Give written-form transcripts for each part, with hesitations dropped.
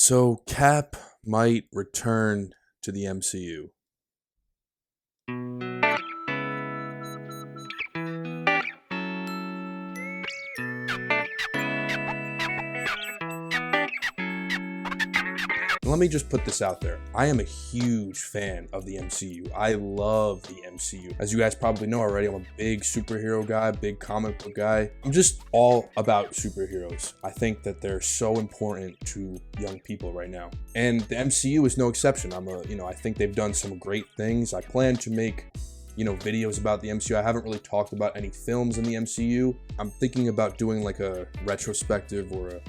So Cap might return to the MCU. Let me just put this out there. I am a huge fan of the MCU. I love the MCU. As you guys probably know already, I'm a big superhero guy, big comic book guy. I'm just all about superheroes. I think that they're so important to young people right now. And the MCU is no exception. I think they've done some great things. I plan to make videos about the MCU. I haven't really talked about any films in the MCU. I'm thinking about doing like a retrospective or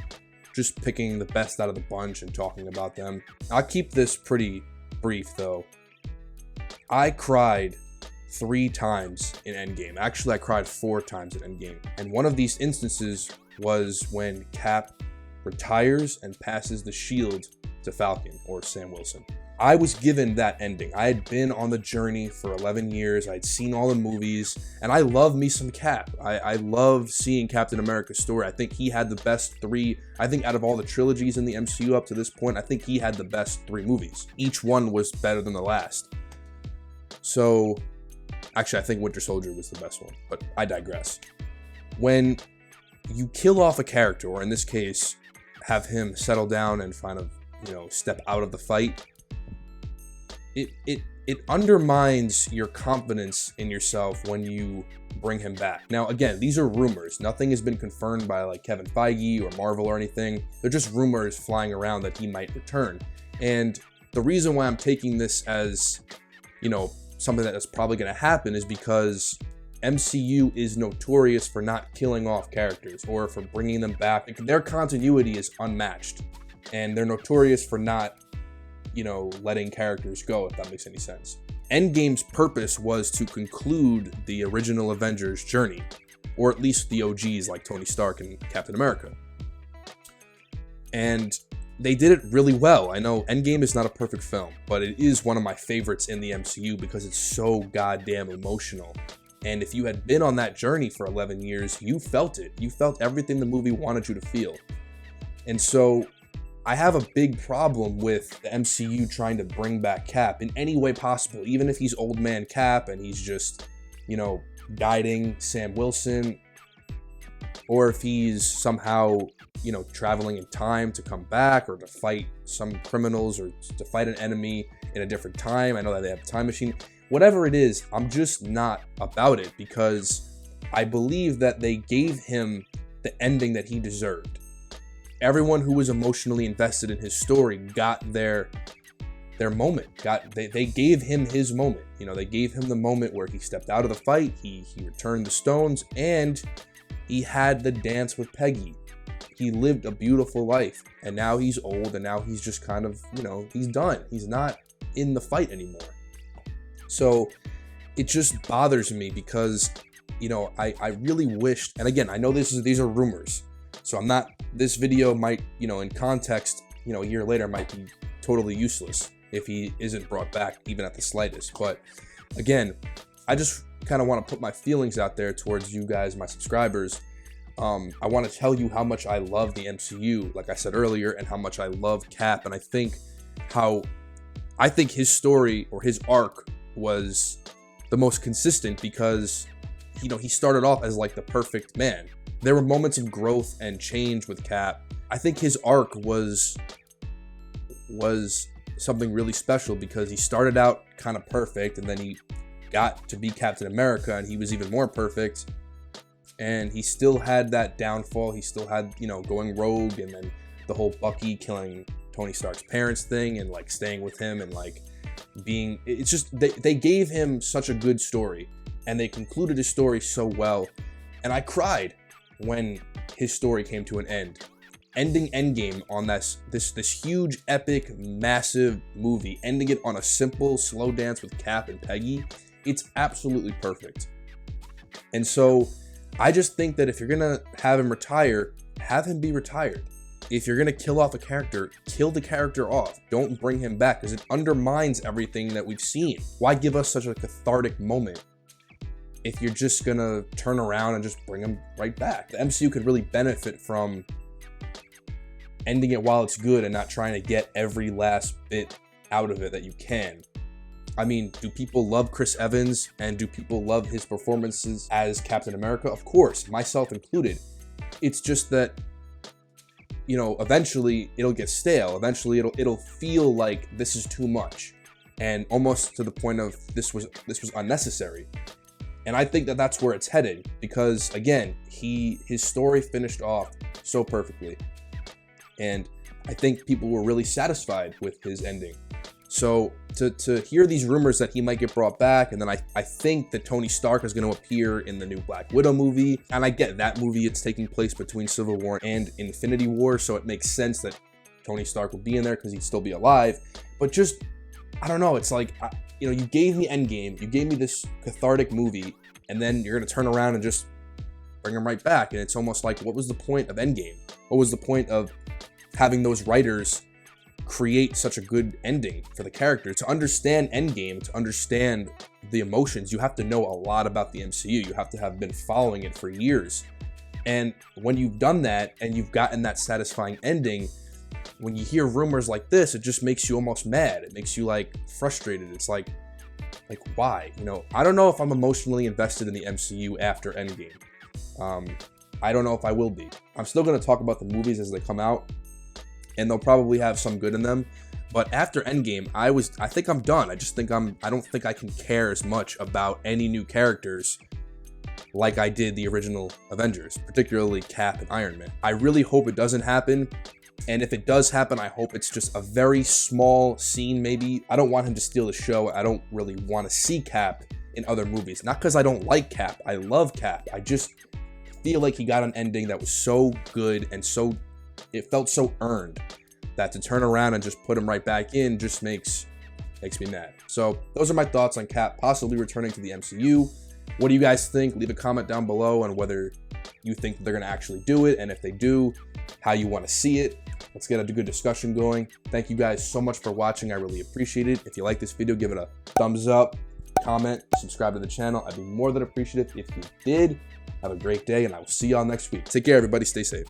just picking the best out of the bunch and talking about them. I'll keep this pretty brief though. I cried 3 times in Endgame. Actually, I cried 4 times in Endgame. And one of these instances was when Cap retires and passes the shield to Falcon, or Sam Wilson. I was given that ending. I had been on the journey for 11 years. I'd seen all the movies, and I love me some Cap. I love seeing Captain America's story. I think he had the best 3. I think out of all the trilogies in the MCU up to this point, I think he had the best 3 movies. Each one was better than the last. So, actually, I think Winter Soldier was the best one, but I digress. When you kill off a character, or in this case, have him settle down and kind of, step out of the fight, it undermines your confidence in yourself when you bring him back. Now, again, these are rumors. Nothing has been confirmed by like Kevin Feige or Marvel or anything. They're just rumors flying around that he might return. And the reason why I'm taking this as, something that is probably going to happen is because MCU is notorious for not killing off characters or for bringing them back. Their continuity is unmatched, and they're notorious for not letting characters go, if that makes any sense. Endgame's purpose was to conclude the original Avengers journey, or at least the OGs like Tony Stark and Captain America. And they did it really well. I know Endgame is not a perfect film, but it is one of my favorites in the MCU because it's so goddamn emotional. And if you had been on that journey for 11 years, you felt it. You felt everything the movie wanted you to feel. And so I have a big problem with the MCU trying to bring back Cap in any way possible, even if he's old man Cap and he's just, guiding Sam Wilson, or if he's somehow, traveling in time to come back or to fight some criminals or to fight an enemy in a different time. I know that they have a time machine. Whatever it is, I'm just not about it because I believe that they gave him the ending that he deserved. Everyone who was emotionally invested in his story got their moment. They gave him his moment. They gave him the moment where he stepped out of the fight, he returned the stones, and he had the dance with Peggy. He lived a beautiful life, and now he's old, and now he's just kind of, he's done. He's not in the fight anymore. So it just bothers me because, I really wished, and again, I know these are rumors. So this video might, in context, a year later might be totally useless if he isn't brought back even at the slightest. But again, I just kind of want to put my feelings out there towards you guys, my subscribers. I want to tell you how much I love the MCU, like I said earlier, and how much I love Cap. And I think his story or his arc was the most consistent because, he started off as like the perfect man. There were moments of growth and change with Cap. I think his arc was something really special because he started out kind of perfect and then he got to be Captain America and he was even more perfect. And he still had that downfall. He still had, going rogue, and then the whole Bucky killing Tony Stark's parents thing and like staying with him and like it's just, they gave him such a good story and they concluded his story so well. And I cried when his story came to an end. Ending Endgame on this huge, epic, massive movie, ending it on a simple, slow dance with Cap and Peggy, it's absolutely perfect. And so I just think that if you're gonna have him retire, have him be retired. If you're gonna kill off a character, kill the character off. Don't bring him back because it undermines everything that we've seen. Why give us such a cathartic moment if you're just gonna turn around and just bring him right back? The MCU could really benefit from ending it while it's good and not trying to get every last bit out of it that you can. I mean, do people love Chris Evans and do people love his performances as Captain America? Of course, myself included. It's just that, you know, eventually it'll get stale. Eventually it'll feel like this is too much, and almost to the point of this was unnecessary. And I think that that's where it's headed, because again, his story finished off so perfectly, and I think people were really satisfied with his ending. So to hear these rumors that he might get brought back, and then I think that Tony Stark is going to appear in the new Black Widow movie, and I get that movie, it's taking place between Civil War and Infinity War, so it makes sense that Tony Stark would be in there because he'd still be alive. But just, I don't know, it's like, you know, you gave me Endgame, you gave me this cathartic movie, and then you're going to turn around and just bring him right back, and it's almost like, what was the point of Endgame? What was the point of having those writers create such a good ending for the character? To understand Endgame, to understand the emotions, you have to know a lot about the MCU. You have to have been following it for years. And when you've done that and you've gotten that satisfying ending, when you hear rumors like this, it just makes you almost mad. It makes you like frustrated. It's like why? You know, I don't know if I'm emotionally invested in the MCU after Endgame. I don't know if I will be. I'm still going to talk about the movies as they come out, and they'll probably have some good in them. But after Endgame, I think I'm done. I don't think I can care as much about any new characters like I did the original Avengers, particularly Cap and Iron Man. I really hope it doesn't happen. And if it does happen, I hope it's just a very small scene, maybe. I don't want him to steal the show. I don't really want to see Cap in other movies. Not because I don't like Cap. I love Cap. I just feel like he got an ending that was so good and it felt so earned, that to turn around and just put him right back in just makes me mad. So those are my thoughts on Cap possibly returning to the MCU. What do you guys think? Leave a comment down below on whether you think that they're going to actually do it, and if they do, how you want to see it. Let's get a good discussion going. Thank you guys so much for watching. I really appreciate it. If you like this video, give it a thumbs up, comment, subscribe to the channel. I'd be more than appreciative if you did. Have a great day, and I will see y'all next week. Take care, everybody. Stay safe.